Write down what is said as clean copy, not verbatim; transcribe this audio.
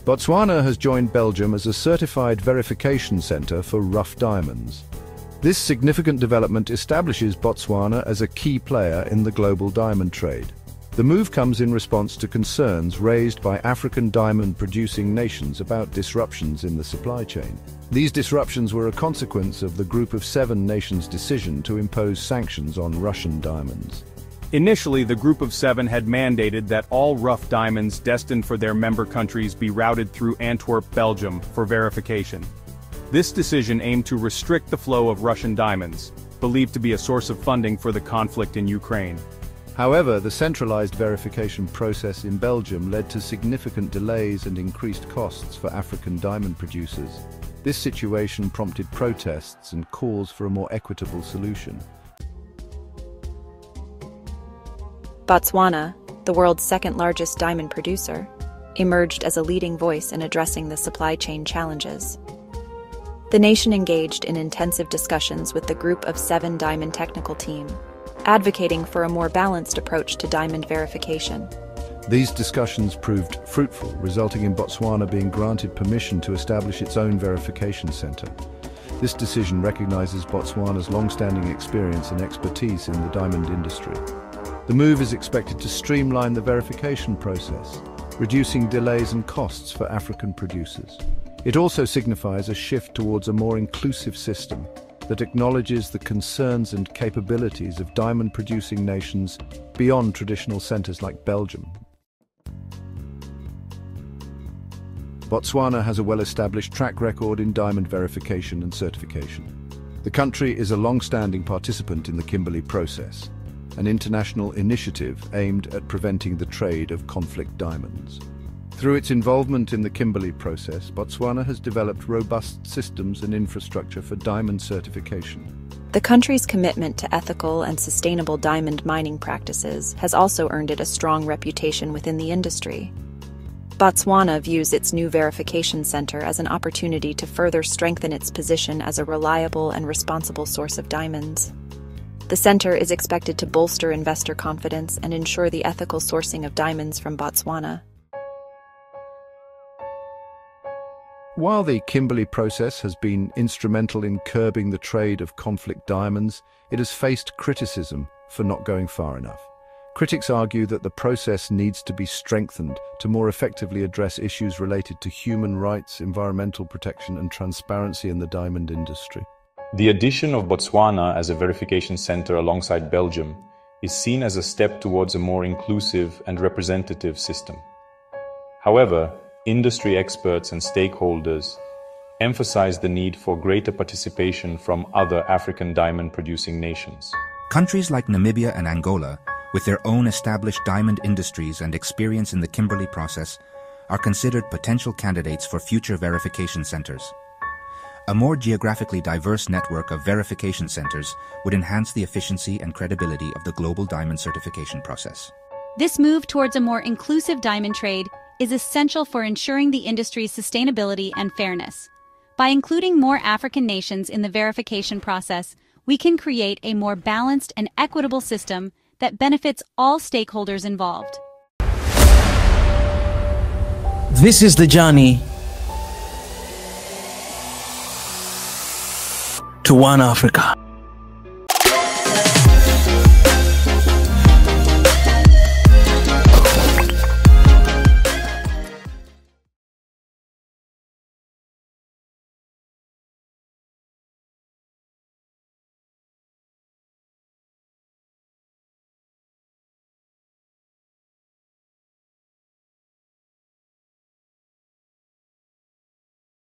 Botswana has joined Belgium as a certified verification center for rough diamonds. This significant development establishes Botswana as a key player in the global diamond trade. The move comes in response to concerns raised by African diamond-producing nations about disruptions in the supply chain. These disruptions were a consequence of the Group of 7 nations' decision to impose sanctions on Russian diamonds. Initially, the Group of 7 had mandated that all rough diamonds destined for their member countries be routed through Antwerp, Belgium, for verification. This decision aimed to restrict the flow of Russian diamonds, believed to be a source of funding for the conflict in Ukraine. However, the centralized verification process in Belgium led to significant delays and increased costs for African diamond producers. This situation prompted protests and calls for a more equitable solution. Botswana, the world's second-largest diamond producer, emerged as a leading voice in addressing the supply chain challenges. The nation engaged in intensive discussions with the Group of 7 diamond technical team, advocating for a more balanced approach to diamond verification. These discussions proved fruitful, resulting in Botswana being granted permission to establish its own verification center. This decision recognizes Botswana's long-standing experience and expertise in the diamond industry. The move is expected to streamline the verification process, reducing delays and costs for African producers. It also signifies a shift towards a more inclusive system that acknowledges the concerns and capabilities of diamond-producing nations beyond traditional centers like Belgium. Botswana has a well-established track record in diamond verification and certification. The country is a long-standing participant in the Kimberley process, an international initiative aimed at preventing the trade of conflict diamonds. Through its involvement in the Kimberley process, Botswana has developed robust systems and infrastructure for diamond certification. The country's commitment to ethical and sustainable diamond mining practices has also earned it a strong reputation within the industry. Botswana views its new verification center as an opportunity to further strengthen its position as a reliable and responsible source of diamonds. The center is expected to bolster investor confidence and ensure the ethical sourcing of diamonds from Botswana. While the Kimberley process has been instrumental in curbing the trade of conflict diamonds, it has faced criticism for not going far enough. Critics argue that the process needs to be strengthened to more effectively address issues related to human rights, environmental protection, and transparency in the diamond industry. The addition of Botswana as a verification center alongside Belgium is seen as a step towards a more inclusive and representative system. However, industry experts and stakeholders emphasize the need for greater participation from other African diamond-producing nations. Countries like Namibia and Angola, with their own established diamond industries and experience in the Kimberley process, are considered potential candidates for future verification centers. A more geographically diverse network of verification centers would enhance the efficiency and credibility of the global diamond certification process. This move towards a more inclusive diamond trade is essential for ensuring the industry's sustainability and fairness. By including more African nations in the verification process, we can create a more balanced and equitable system that benefits all stakeholders involved. This is the journey to One Africa.